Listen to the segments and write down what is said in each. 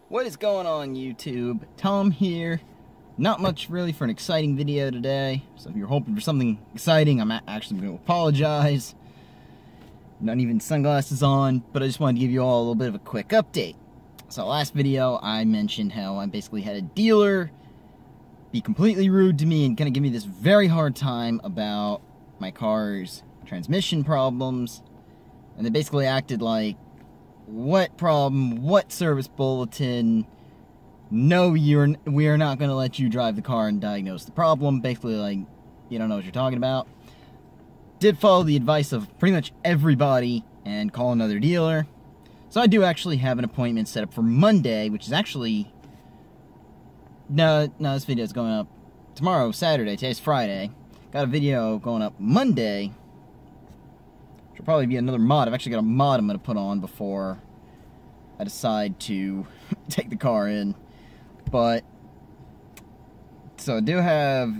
What is going on, YouTube? Tom here. Not much really for an exciting video today. So if you're hoping for something exciting, I'm actually going to apologize. Not even sunglasses on, but I just wanted to give you all a little bit of a quick update. So last video, I mentioned how I basically had a dealer be completely rude to me and kind of give me this very hard time about my car's transmission problems. And they basically acted like, what problem, what service bulletin, no, we are not going to let you drive the car and diagnose the problem. Basically like, you don't know what you're talking about. Did follow the advice of pretty much everybody and call another dealer. So I do actually have an appointment set up for Monday, which is actually, no, this video is going up tomorrow, Saturday. Today's Friday. Got a video going up Monday. Which will probably be another mod. I've actually got a mod I'm going to put on before I decide to take the car in. But, so I do have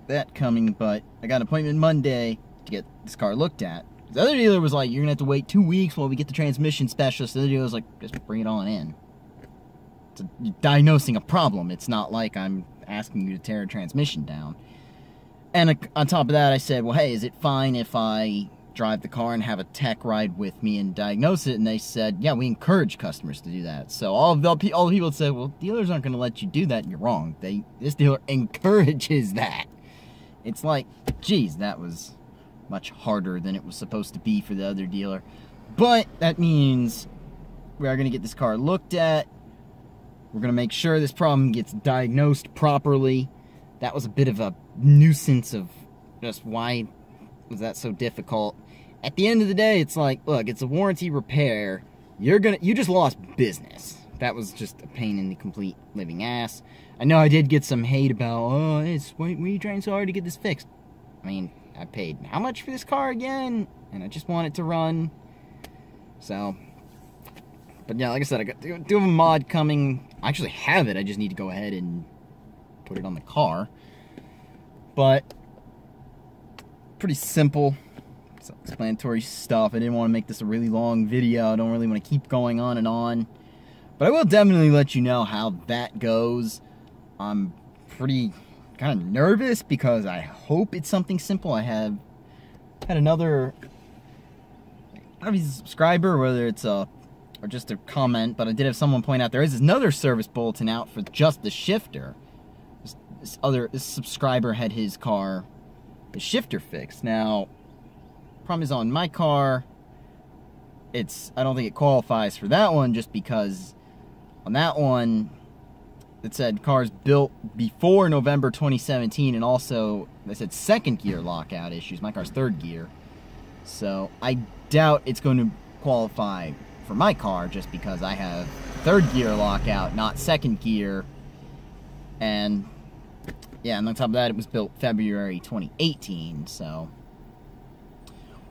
that coming, but I got an appointment Monday to get this car looked at. The other dealer was like, you're going to have to wait 2 weeks while we get the transmission specialist. The other dealer was like, just bring it on in. It's diagnosing a problem. It's not like I'm asking you to tear a transmission down. And on top of that, I said, well, hey, is it fine if I drive the car and have a tech ride with me and diagnose it? And they said, yeah, we encourage customers to do that. So all the people said, well, dealers aren't going to let you do that. And you're wrong. This dealer encourages that. It's like, geez, that was much harder than it was supposed to be for the other dealer. But that means we are going to get this car looked at. We're going to make sure this problem gets diagnosed properly. That was a bit of a nuisance of just why was that so difficult. At the end of the day, it's like, look, it's a warranty repair. You just lost business. That was just a pain in the complete living ass. I know I did get some hate about, why are you trying so hard to get this fixed? I mean, I paid how much for this car again? And I just want it to run. So, but yeah, like I said, I do have a mod coming. I actually have it. I just need to go ahead and put it on the car. But pretty simple, self-explanatory stuff. I didn't want to make this a really long video. I don't really want to keep going on and on. But I will definitely let you know how that goes. I'm pretty kind of nervous because I hope it's something simple. I have had another, I don't know if he's a subscriber, whether it's a or just a comment, but I did have someone point out there is another service bulletin out for just the shifter. This subscriber had his car, the shifter fixed. Now, problem is on my car, I don't think it qualifies for that one, just because on that one it said cars built before November 2017, and also they said second gear lockout issues. My car's third gear, so I doubt it's going to qualify for my car, just because I have third gear lockout, not second gear. And yeah, and on top of that, it was built February 2018, so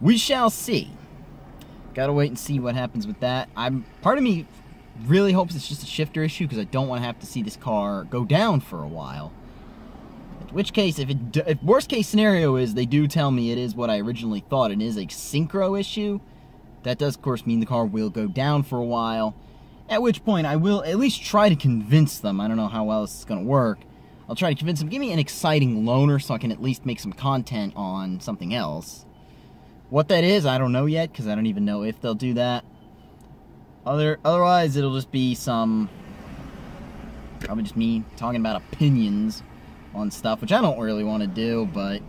we shall see. Gotta wait and see what happens with that. Part of me really hopes it's just a shifter issue, because I don't want to have to see this car go down for a while. In which case, if worst case scenario is they do tell me it is what I originally thought, it is a synchro issue, that does, of course, mean the car will go down for a while. At which point, I will at least try to convince them. I don't know how well this is going to work. I'll try to convince them, give me an exciting loaner so I can at least make some content on something else. What that is, I don't know yet, because I don't even know if they'll do that. Otherwise, it'll just be probably just me talking about opinions on stuff, which I don't really want to do, but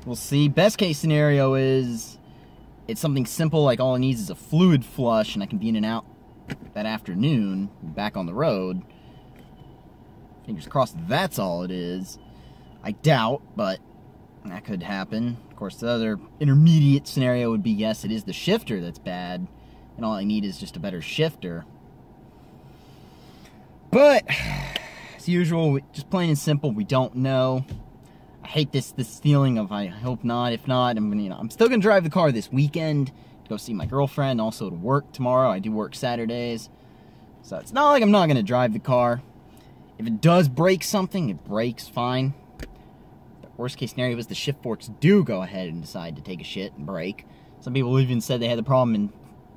we'll see. Best case scenario is it's something simple, like all it needs is a fluid flush, and I can be in and out that afternoon, back on the road. Fingers crossed that's all it is. I doubt, but that could happen. Of course, the other intermediate scenario would be, yes, it is the shifter that's bad, and all I need is just a better shifter. But, as usual, just plain and simple, we don't know. I hate this feeling of I hope not. If not, I'm still gonna drive the car this weekend to go see my girlfriend, also to work tomorrow. I do work Saturdays, so it's not like I'm not gonna drive the car. If it does break something, it breaks, fine. But worst case scenario is the shift forks do go ahead and decide to take a shit and break. Some people even said they had the problem in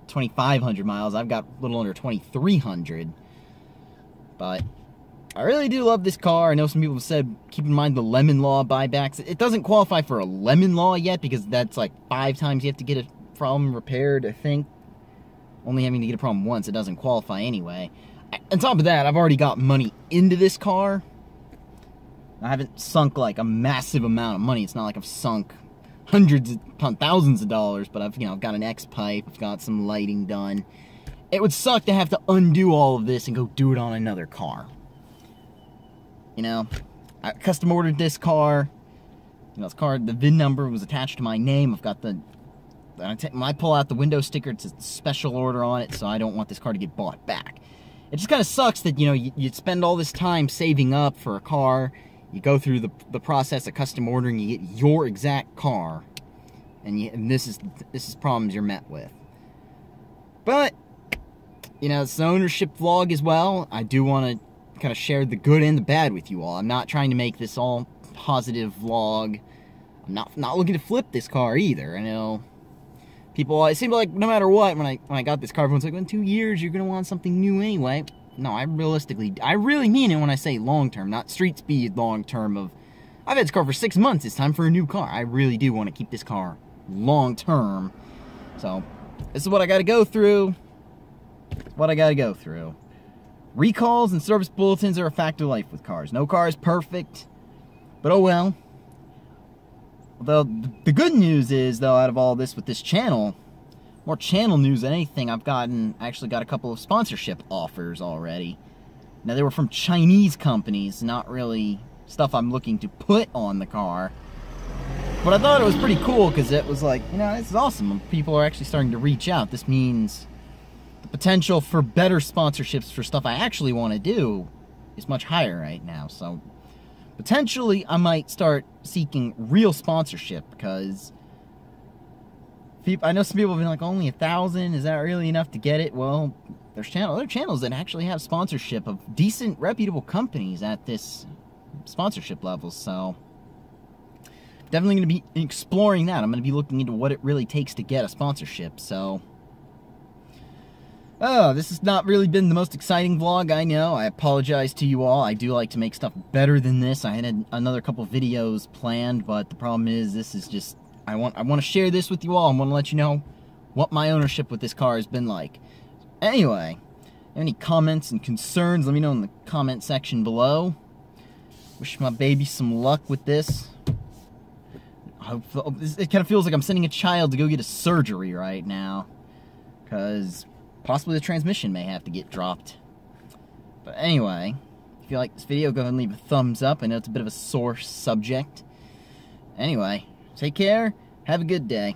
2,500 miles. I've got a little under 2,300. But I really do love this car. I know some people have said, keep in mind the lemon law buybacks. It doesn't qualify for a lemon law yet because that's like 5 times you have to get a problem repaired, I think. Only having to get a problem once, it doesn't qualify anyway. On top of that, I've already got money into this car. I haven't sunk like a massive amount of money. It's not like I've sunk hundreds upon thousands of dollars, but I've got an X-pipe, I've got some lighting done. It would suck to have to undo all of this and go do it on another car. You know, I custom ordered this car. You know, this car, the VIN number was attached to my name. I've got when I pull out the window sticker, it's a special order on it, so I don't want this car to get bought back. It just kind of sucks that, you know, you spend all this time saving up for a car, you go through the process of custom ordering, you get your exact car, and this is problems you're met with. But, you know, it's an ownership vlog as well. I do want to kind of share the good and the bad with you all. I'm not trying to make this all positive vlog. I'm not looking to flip this car either. I know people, it seemed like no matter what, when I got this car, everyone's like, well, in 2 years you're going to want something new anyway. No, I really mean it when I say long-term, not street speed long-term of, I've had this car for 6 months, it's time for a new car. I really do want to keep this car long-term. So, this is what I got to go through. Recalls and service bulletins are a fact of life with cars. No car is perfect, but oh well. Although, the good news is, though, out of all this with this channel, more channel news than anything, I actually got a couple of sponsorship offers already. Now, they were from Chinese companies, not really stuff I'm looking to put on the car. But I thought it was pretty cool, because it was like, you know, this is awesome. People are actually starting to reach out. This means the potential for better sponsorships for stuff I actually want to do is much higher right now. So, potentially, I might start seeking real sponsorship, because I know some people have been like, only 1,000, is that really enough to get it? Well, there's other channels that actually have sponsorship of decent, reputable companies at this sponsorship level, so definitely going to be exploring that. I'm going to be looking into what it really takes to get a sponsorship, so oh, this has not really been the most exciting vlog, I know. I apologize to you all. I do like to make stuff better than this. I had another couple videos planned, but the problem is this is just, I want to share this with you all. I want to let you know what my ownership with this car has been like. Anyway, any comments and concerns, let me know in the comment section below. Wish my baby some luck with this. It kind of feels like I'm sending a child to go get a surgery right now, because possibly the transmission may have to get dropped. But anyway, if you like this video, go ahead and leave a thumbs up. I know it's a bit of a sore subject. Anyway, take care. Have a good day.